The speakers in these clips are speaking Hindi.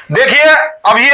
देखिए, अभी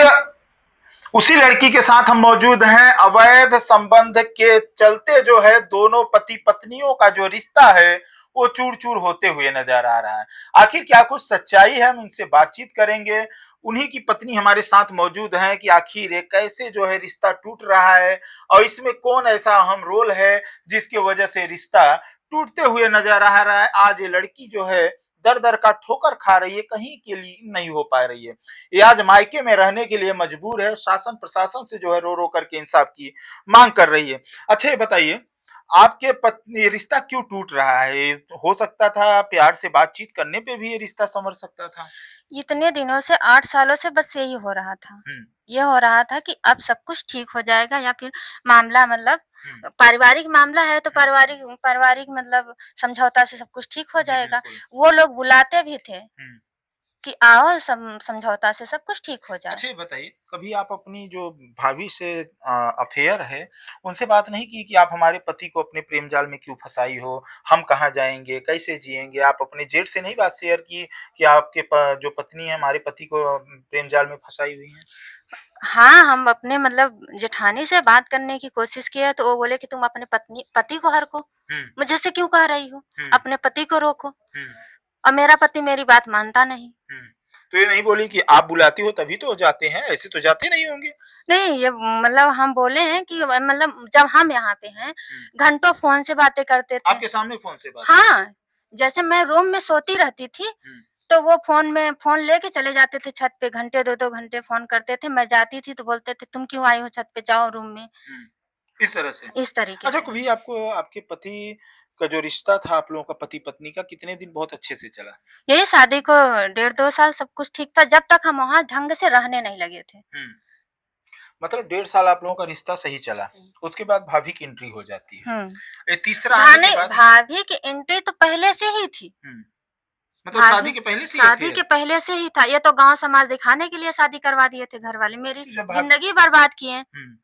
उसी लड़की के साथ हम मौजूद हैं। अवैध संबंध के चलते जो है दोनों पति पत्नियों का जो रिश्ता है वो चूर चूर होते हुए नजर आ रहा है। आखिर क्या कुछ सच्चाई है, हम उनसे बातचीत करेंगे। उन्हीं की पत्नी हमारे साथ मौजूद हैं कि आखिर ये कैसे जो है रिश्ता टूट रहा है और इसमें कौन ऐसा अहम रोल है जिसकी वजह से रिश्ता टूटते हुए नजर आ रहा है। आज ये लड़की जो है दर दर का ठोकर खा रही है, कहीं के लिए नहीं हो पा रही है। ये आज मायके में रहने के लिए मजबूर है, शासन प्रशासन से जो है रो रो करके इंसाफ की मांग कर रही है। अच्छा ये बताइए, आपके पत्नी रिश्ता क्यों टूट रहा है? हो सकता था प्यार से बातचीत करने पे भी ये रिश्ता संवर सकता था। इतने दिनों से 8 सालों से बस यही हो रहा था। हम्म। ये हो रहा था कि अब सब कुछ ठीक हो जाएगा या फिर मामला मतलब हम्म। पारिवारिक मामला है तो हम्म। पारिवारिक पारिवारिक मतलब समझौता से सब कुछ ठीक हो जी जाएगा। बिल्कुल। वो लोग बुलाते भी थे हम्म। कि आओ समझौता से सब कुछ ठीक हो जाए। अच्छा ये बताइए, कभी आप अपनी जो भाभी से अफेयर है, उनसे बात नहीं की कि आप हमारे पति को अपने प्रेम जाल में क्यों फँसाई हो? हम कहाँ जाएँगे? कैसे जिएँगे? आप अपने जेठ से नहीं बात शेयर की कि आपके प जो पत्नी है हमारे पति को प्रेम जाल में फँसाई हुई हैं? हाँ, हम अपने मतलब जेठानी से बात करने की कोशिश किए तो वो बोले कि तुम अपने पति को हरको, हुँ। मुझे से क्यों कह रही हो? हुँ। अपने पति को रोको। हुँ। और मेरा पति मेरी बात मानता नहीं। हुँ। तो ये नहीं बोली कि आप बुलाती हो तभी तो जाते हैं, ऐसे तो जाते नहीं होंगे? नहीं, ये मतलब हम बोले हैं कि मतलब जब हम यहाँ पे हैं, हुँ। घंटों फ़ोन से बातें करते थे। आपके सामने फ़ोन से बात की? हाँ, जैसे मैं रूम में सोती रहती थी, हुँ। तो वो फ़ोन लेके चले जाते थे छत पे, घंटे 2-2 घंटे फ़ोन करते थे। मैं जाती थी तो बोलते थे, "तुम क्यों आई हो छत पे? जाओ रूम में।" हुँ। इस तरह से। इस तरीके अच्छा से। कभी आपको आपके पति का जो रिश्ता था आप लोगों का पति-पत्नी का कितने दिन बहुत अच्छे से चला? यही शादी को डेढ़ 2 साल सब कुछ ठीक था, जब तक हम वहाँ ढंग से रहने नहीं लगे थे। हुँ। मतलब डेढ़ साल आप लोगों का रिश्ता सही चला, उसके बाद भाभी की एंट्री हो जाती है। हुँ। ये तीसरा आने के बाद भाभी की एंट्री तो पहले से ही थी। हुँ। मतलब भाभी शादी के पहले से ही शादी अफ़ेयर? के पहले से ही था, ये तो गाँव समाज दिखाने के लिए शादी करवा दिए थे घर वाले, मेरी तो जब ज़िंदगी बर्बाद किए। हुँ।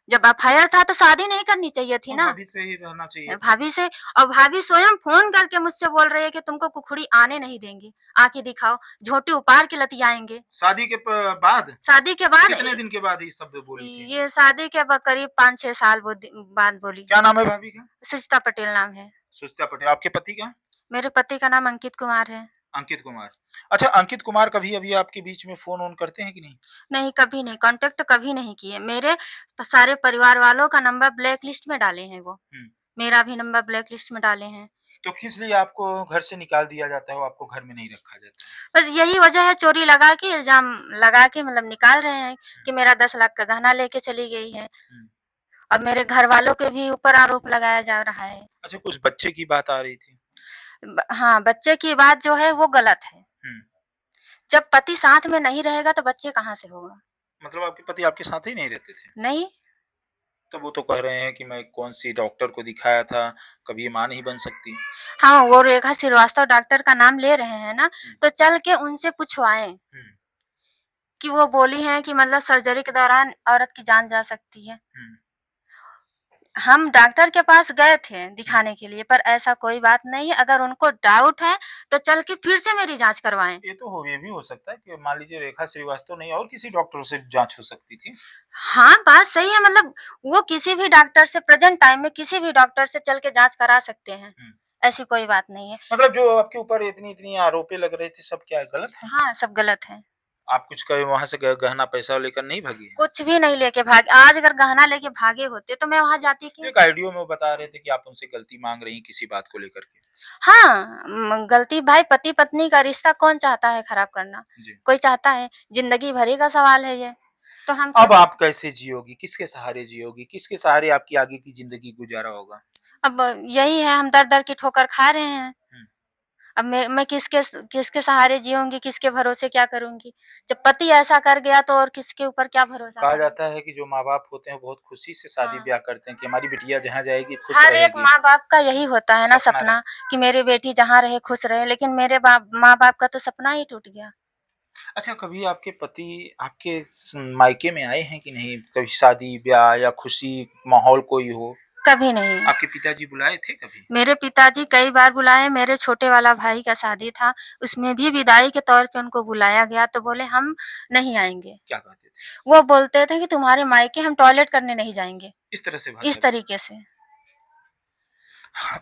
जब एफआईआर था तो शादी नहीं करनी चाहिए थी तो ना, भाभी से ही रहना चाहिए था। भाभी से। और भाभी स्वयं फ़ोन करके मुझसे बोल रही है कि तुमको कुखुड़ी आने नहीं देंगे, आके दिखाओ, झोंटी उपाड़ के लतियाएँगे। शादी के बाद? शादी के बाद कितने दिन के बाद ये शब्द बोली थी? ये शादी के करीब 5-6 साल बाद बोली। क्या नाम है भाभी का? सुचिता पटेल नाम है। सुचिता पटेल। आपके पति का? मेरे पति का नाम अंकित कुमार है। अंकित कुमार। अच्छा अंकित कुमार कभी अभी आपके बीच में फ़ोन-वोन करते हैं कि नहीं? नहीं, कभी नहीं, कॉन्टैक्ट कभी नहीं किए। मेरे सारे परिवार वालों का नंबर ब्लैक लिस्ट में डाले हैं वो। हुँ। मेरा भी नंबर ब्लैक लिस्ट में डाले हैं। तो किस लिए आपको घर से निकाल दिया जाता है, वो आपको घर में नहीं रखा जाता है? बस यही वजह है, चोरी लगा के इल्ज़ाम लगा के मतलब निकाल रहे हैं हुँ। कि मेरा 10 लाख का गहना लेके चली गई है। हुँ। अब मेरे घर वालों के भी ऊपर आरोप लगाया जा रहा है। अच्छा कुछ बच्चे की बात आ रही थी। हाँ, बच्चे की बात जो है वो गलत है। हुँ। जब पति साथ में नहीं रहेगा तो बच्चे कहाँ से होगा? मतलब आपके पति आपके साथ ही नहीं रहते थे? नहीं। तो वो तो कह रहे हैं कि मैं कौन-सी डॉक्टर को दिखाया था, कभी ये माँ नहीं बन सकती। हाँ, वो रेखा श्रीवास्तव डॉक्टर का नाम ले रहे हैं ना, हुँ। तो चल के उनसे पूछवाएँ हुँ। कि वो बोली हैं कि मतलब सर्जरी के दौरान औरत की जान जा सकती है। हुँ। हम डॉक्टर के पास गए थे हुँ। दिखाने के लिए, पर ऐसा कोई बात नहीं है। अगर उनको डाउट है, तो चल के फिर से मेरी जाँच करवाएँ। ये भी हो सकता है कि मान लीजिए रेखा श्रीवास्तव नहीं और किसी डॉक्टर से जाँच हो सकती थी। हाँ, बात सही है, मतलब वो किसी भी डॉक्टर से प्रेज़ेंट टाइम में किसी भी डॉक्टर से चल के जाँच करा सकते हैं। हुँ। ऐसी कोई बात नहीं है। मतलब जो आपके ऊपर इतनी-इतनी आरोपें लग रहे थे सब क्या गलत है? हाँ, सब गलत है। आप कुछ कहे वहाँ से ग गहना पैसा लेकर नहीं भागी हैं? कुछ भी नहीं लेके भागे। आज अगर गहना लेके भागे होते तो मैं वहाँ जाती क्यों? एक ऑडियो में वो बता रहे थे कि आप उनसे गलती माँग रही हैं किसी बात को लेकर के। हाँ, गलती भाई पति-पत्नी का रिश्ता कौन चाहता है खराब करना? जी। कोई चाहता है? ज़िंदगी भर ही का सवाल है ये। तो हम अब सोचे आप कैसे जियोगी? किसके सहारे जियोगी? किसके सहारे आपकी आगे की ज़िंदगी गुज़ारा होगा? अब यही है, हम दर-दर की ठोकर खा रहे हैं। हुँ। अब मैं किसके सहारे जिऊँगी, किसके भरोसे क्या करूँगी? जब पति ऐसा कर गया तो और किसके ऊपर क्या भरोसा कहा करें? जाता है कि जो माँ-बाप होते हैं बहुत खुशी से हाँ। शादी-ब्याह करते हैं कि हमारी बिटिया जहाँ जाएगी खुश हर एक रहेगी, माँ-बाप का यही होता है ना सपना रहे। सपना कि मेरी बेटी जहाँ रहे खुश रहे, लेकिन मेरे माँ-बाप का तो सपना ही टूट गया। अच्छा कभी आपके पति आपके मायके में आए हैं कि नहीं? कभी शादी-ब्याह या खुशी माहौल कोई हो? कभी नहीं। आपके पिताजी बुलाए थे कभी? मेरे पिताजी कई बार बुलाए, मेरे छोटे वाला भाई का शादी था, उसमें भी विदाई के तौर पे उनको बुलाया गया तो बोले हम नहीं आएँगे। क्या कहते थे? वो बोलते थे कि तुम्हारे मायके हम टॉयलेट करने नहीं जाएँगे, इस तरह से इस भाषा भी। तरीके से।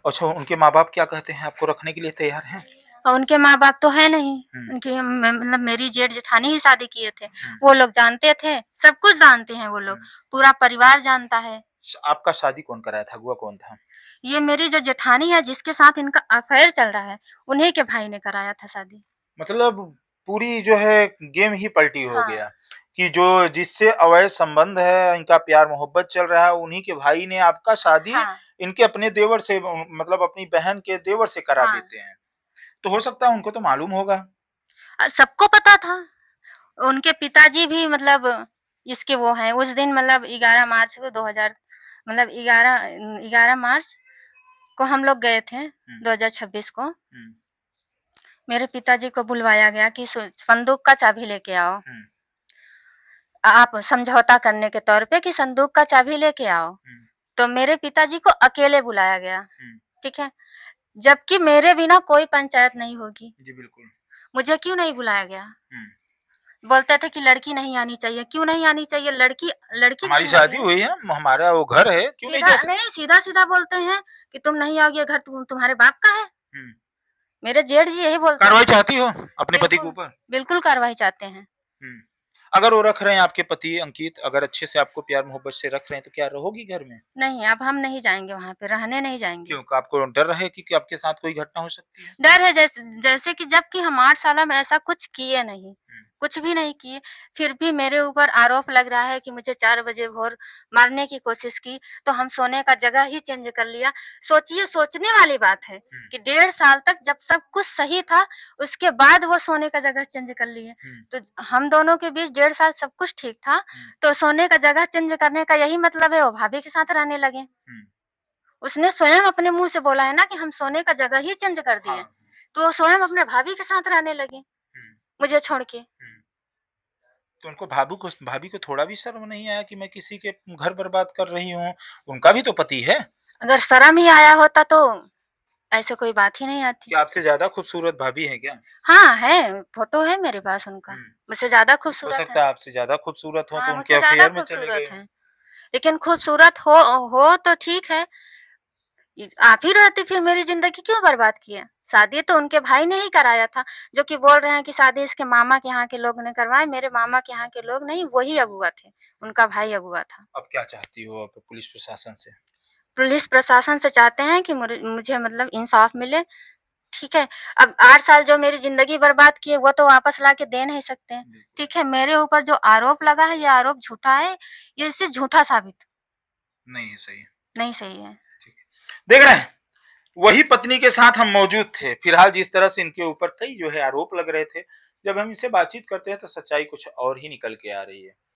अच्छा, उनके माँ-बाप क्या कहते हैं? आपको रखने के लिए तैयार हैं? और उनके माँ-बाप तो हैं नहीं, हुँ, उनकी मतलब मेरी जेठ-जेठानी ही शादी किए थे। हुँ, वो लोग जानते थे, सब कुछ जानते हैं वो लोग, हुँ। पूरा परिवार जानता है। आपका शादी कौन कराया था? अगुआ कौन था? ये मेरी जो जेठानी है जिसके साथ इनका अफ़ेयर चल रहा है, उन्हीं के भाई ने कराया था शादी। मतलब पूरी जो है गेम ही पलटी हो हाँ, गया कि जो जिससे अवैध संबंध है, इनका प्यार-मोहब्बत चल रहा है, उन्हीं के भाई ने आपका शादी हाँ, इनके अपने देवर से मतलब अपनी बहन के देवर से करा हाँ। देते हैं। तो हो सकता है उनको तो मालूम होगा। सबको पता था, उनके पिताजी भी मतलब इसके वो हैं, उस दिन मतलब 11 मार्च को 2000 मतलब 11 मार्च को हम लोग गए थे, हुँ, 2026 को। हुँ, मेरे पिताजी को बुलवाया गया कि संदूक का चाबी लेके आओ। हुँ, आप समझौता करने के तौर पे कि संदूक का चाबी लेके आओ। हुँ, तो मेरे पिताजी को अकेले बुलाया गया, हुँ। ठीक है? जबकि मेरे बिना कोई पंचायत नहीं होगी, जी, बिल्कुल। मुझे क्यों नहीं बुलाया गया? हुँ। बोलते थे कि लड़की नहीं आनी चाहिए, क्यों नहीं आनी चाहिए? लड़की लड़की हमारी क्यों नहीं शादी है? हुई है, हमारा वो घर है, क्यों नहीं जा सकते? सीधा-सीधा बोलते हैं कि तुम नहीं आओगे, ये घर तुम्हारे बाप का है। हुँ। मेरे जेठ जी यही बोलते कार्रवाई हैं। चाहती हो अपने पति के बिल्कुल, ऊपर? बिल्कुल कार्रवाई चाहते हैं। हुँ। अगर वो रख रहे हैं आपके पति अंकित, अगर अच्छे से आपको प्यार-मोहब्बत से रख रहे हैं, तो क्या रहोगी घर में? नहीं, अब हम नहीं जाएँगे वहाँ पे, रहने नहीं जाएँगे। क्यों? आपको डर है कि आपके साथ कोई घटना हो सकती है? डर है जैसे कि जबकि हम 8 साल में ऐसा कुछ किए नहीं, हुँ, कुछ भी नहीं किए, फिर भी मेरे ऊपर आरोप लग रहा है कि मुझे 4 बजे भोर मारने की कोशिश की, तो हम सोने का जगह ही चेंज कर लिया। सोचिए सोचने वाली बात है हुँ, कि 1.5 साल तक जब सब कुछ सही था, उसके बाद वो सोने का जगह चेंज कर लिए। हुँ, तो हम दोनों के बीच 1.5 साल सब कुछ ठीक था, हुँ, तो सोने का जगह चेंज करने का यही मतलब है वो भाभी के साथ रहने लगे। हुँ। उसने स्वयं अपने मुँह से बोला है ना कि हम सोने का जगह ही चेंज कर दिए। हाँ, तो वो स्वयं अपने भाभी के साथ रहने लगी, हुँ, मुझे छोड़ के। हुँ। तो उनको भाभी को थोड़ा भी शर्म नहीं आया कि मैं किसी के घर बर्बाद कर रही हूँ? उनका भी तो पति है। अगर शर्म ही आया होता तो ऐसे कोई बात ही नहीं आती। क्या आपसे ज़्यादा खूबसूरत भाभी हैं क्या? हाँ, है, फ़ोटो है मेरे पास उनका, हुँ। मुझसे ज़्यादा हो खूबसूरत है। सकता है आपसे ज़्यादा खूबसूरत हों, तो हाँ, उनके मुझसे ज़्यादा अफ़ेयर में चले खूबसूरत गए हों। हैं। लेकिन खूबसूरत हो तो ठीक है, आप ही रहते फिर मेरी ज़िंदगी क्यों बर्बाद किए? शादी तो उनके भाई ने ही कराया था, जो कि बोल रहे हैं कि शादी इसके मामा के यहाँ के लोग ने करवाई, मेरे मामा के यहाँ के लोग नहीं, वही अगुआ थे, उनका भाई अगुआ था। अब क्या चाहती हो आप पुलिस प्रशासन से? पुलिस प्रशासन से चाहते हैं कि मुझे मतलब इंसाफ मिले, ठीक है? अब 8 साल जो मेरी ज़िंदगी बर्बाद किए वो तो वापस ला के दे नहीं सकते हैं, बिल्कुल। ठीक है? मेरे ऊपर जो आरोप लगा है ये आरोप झूठा है, ये इससे झूठा साबित नहीं है सही। नहीं सही है। ठीक है। देख रहे हैं, वही पत्नी के साथ हम मौजूद थे। फिलहाल जिस तरह से इनके ऊपर कई जो है आरोप लग रहे थे, जब हम इनसे बातचीत करते हैं तो सच्चाई कुछ और ही निकल के आ रही है।